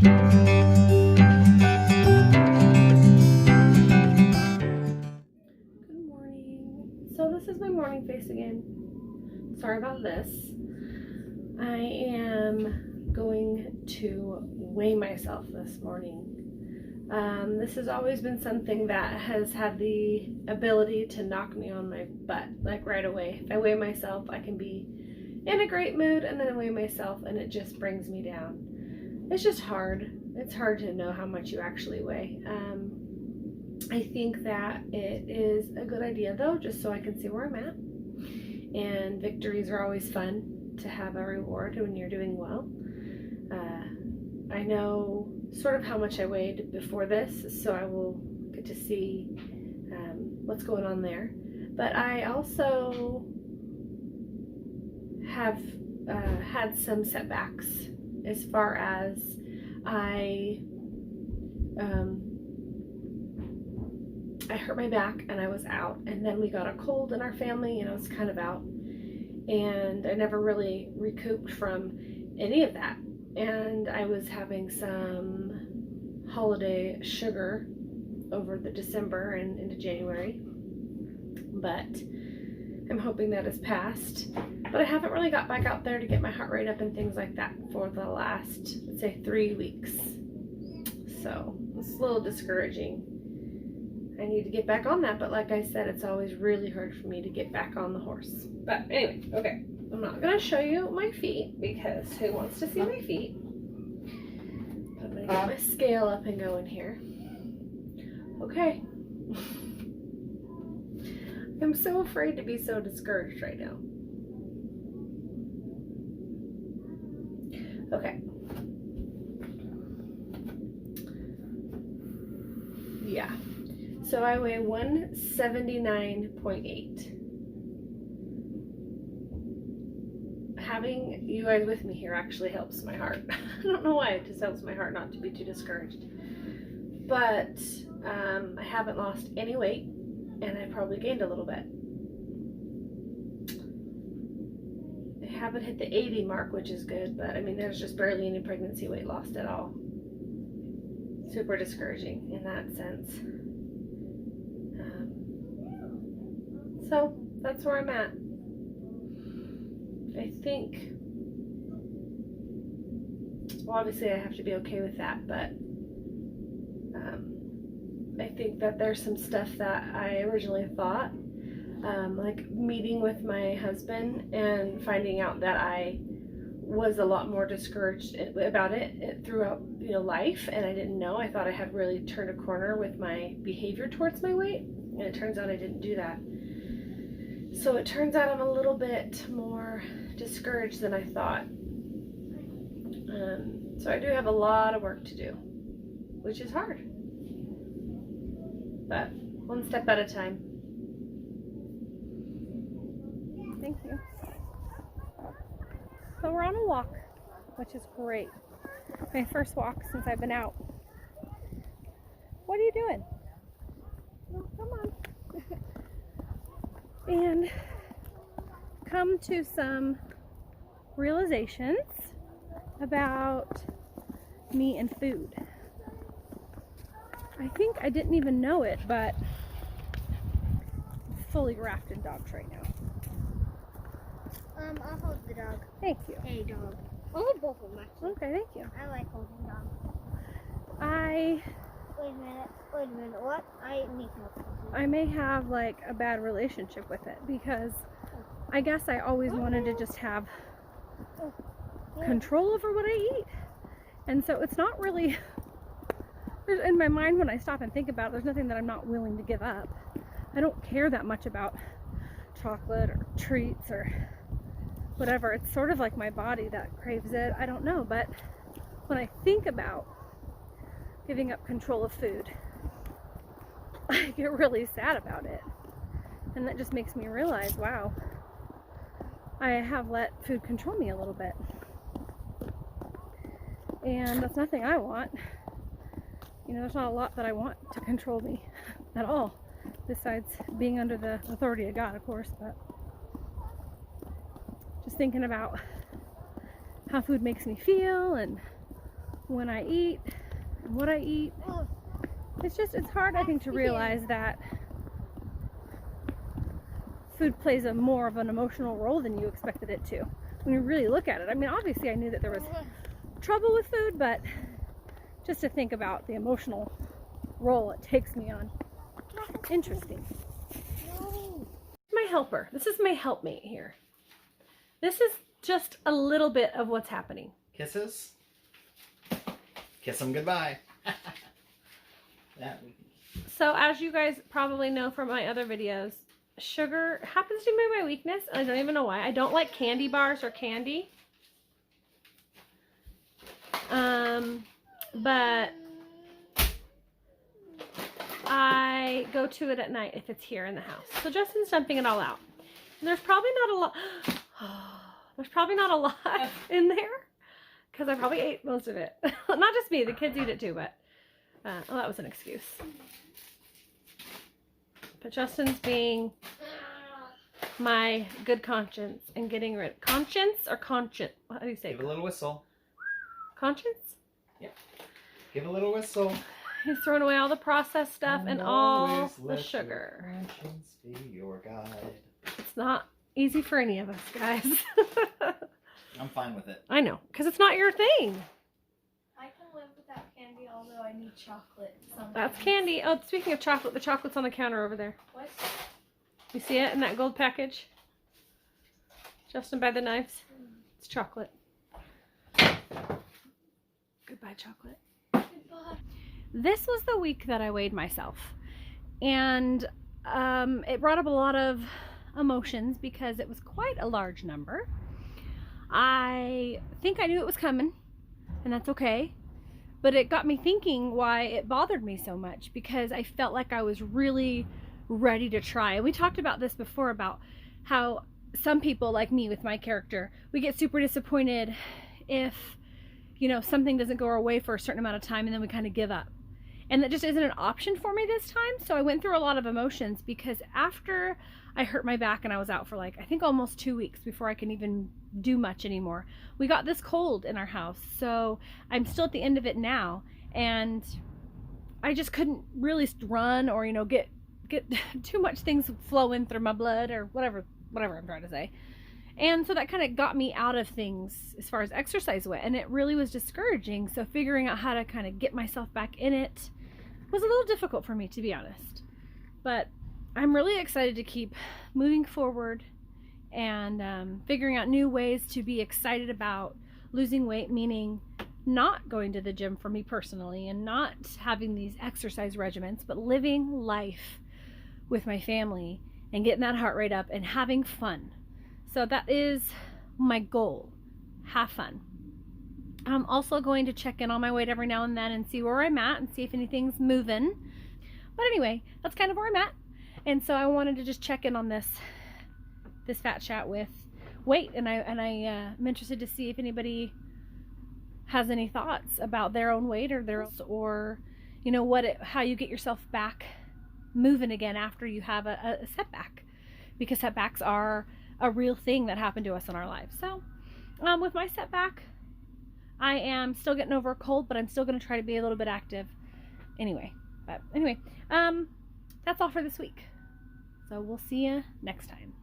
So this is my morning face again. Sorry about this. I am going to weigh myself this morning. This has always been something that has had the ability to knock me on my butt, like right away. If I weigh myself, I can be in a great mood, and then I weigh myself and it just brings me down. It's just hard. It's hard to know how much you actually weigh. I think that it is a good idea though, just so I can see where I'm at. And victories are always fun to have a reward when you're doing well. I know sort of how much I weighed before this, so I will get to see what's going on there. But I also have had some setbacks as far as I hurt my back and I was out, and then we got a cold in our family and I was kind of out, and I never really recouped from any of that. And I was having some holiday sugar over the December and into January, but I'm hoping that has passed. But I haven't really got back out there to get my heart rate up and things like that for the last, let's say, 3 weeks. So it's a little discouraging. I need to get back on that, but like I said, it's always really hard for me to get back on the horse. But anyway, okay, I'm not gonna show you my feet because who wants to see my feet? But I'm gonna get my scale up and going here. Okay. I'm so afraid to be so discouraged right now. Okay. Yeah. So I weigh 179.8. Having you guys with me here actually helps my heart. I don't know why, it just helps my heart not to be too discouraged. But I haven't lost any weight, and I probably gained a little bit. I haven't hit the 80 mark, which is good, but I mean, there's just barely any pregnancy weight lost at all. Super discouraging in that sense. So that's where I'm at. I think, well, obviously I have to be okay with that, but I think that there's some stuff that I originally thought, like meeting with my husband and finding out that I was a lot more discouraged about it throughout, life, and I didn't know. I thought I had really turned a corner with my behavior towards my weight, and it turns out I didn't do that. So it turns out I'm a little bit more discouraged than I thought. So I do have a lot of work to do, which is hard. But one step at a time. Thank you. So we're on a walk, which is great. My first walk since I've been out. What are you doing? Oh, come on. And come to some realizations about me and food. I think I didn't even know it, but I'm fully grafted dogs right now. I'll hold the dog. Thank you. Hey, dog. I'll hold both of them, actually. Okay, thank you. I like holding dogs. Wait a minute. What? I may have like a bad relationship with it because I guess I always wanted to just have control over what I eat. And so it's not really, in my mind when I stop and think about it, there's nothing that I'm not willing to give up. I don't care that much about chocolate or treats or whatever. It's sort of like my body that craves it. I don't know, but when I think about giving up control of food, I get really sad about it. And that just makes me realize, wow, I have let food control me a little bit. And that's nothing I want. There's not a lot that I want to control me at all, besides being under the authority of God, of course. But just thinking about how food makes me feel and when I eat and what I eat. It's hard, I think, to realize that food plays more of an emotional role than you expected it to when you really look at it. I mean, obviously I knew that there was trouble with food, but just to think about the emotional role it takes me on. Interesting. My helper. This is my helpmate here. This is just a little bit of what's happening. Kisses? Kiss them goodbye. So as you guys probably know from my other videos, sugar happens to be my weakness. I don't even know why. I don't like candy bars or candy. But I go to it at night if it's here in the house. So Justin's dumping it all out. And there's probably not a lot. There's probably not a lot in there because I probably ate most of it. Not just me, the kids eat it too, but well, that was an excuse. But Justin's being my good conscience and getting rid of conscience or conscience. How do you say? Give a little whistle. Conscience? Yeah. Give a little whistle. He's throwing away all the processed stuff and all the sugar. Your conscience be your guide. It's not easy for any of us, guys. I'm fine with it. I know, because it's not your thing. I can live without candy, although I need chocolate sometimes. That's candy. Oh, speaking of chocolate, the chocolate's on the counter over there. What? You see it in that gold package? Justin, by the knives. It's chocolate. Goodbye, chocolate. Goodbye. This was the week that I weighed myself. And it brought up a lot of emotions because it was quite a large number. I think I knew it was coming, and that's okay. But it got me thinking why it bothered me so much, because I felt like I was really ready to try. And we talked about this before, about how some people, like me with my character, we get super disappointed if, you know, something doesn't go our way for a certain amount of time, and then we kind of give up. And that just isn't an option for me this time. So I went through a lot of emotions, because after I hurt my back and I was out for like, I think almost 2 weeks before I can even do much anymore. We got this cold in our house. So I'm still at the end of it now. And I just couldn't really run or, you know, get too much things flowing through my blood or whatever I'm trying to say. And so that kind of got me out of things as far as exercise went. And it really was discouraging. So figuring out how to kind of get myself back in it was a little difficult for me, to be honest. But I'm really excited to keep moving forward and figuring out new ways to be excited about losing weight, meaning not going to the gym for me personally and not having these exercise regimens, but living life with my family and getting that heart rate up and having fun. So that is my goal. Have fun. I'm also going to check in on my weight every now and then and see where I'm at and see if anything's moving. But anyway, that's kind of where I'm at. And so I wanted to just check in on this fat chat with weight, and I'm interested to see if anybody has any thoughts about their own weight or you know how you get yourself back moving again after you have a setback, because setbacks are a real thing that happened to us in our lives. So with my setback, I am still getting over a cold, but I'm still going to try to be a little bit active anyway. But anyway, that's all for this week. So we'll see you next time.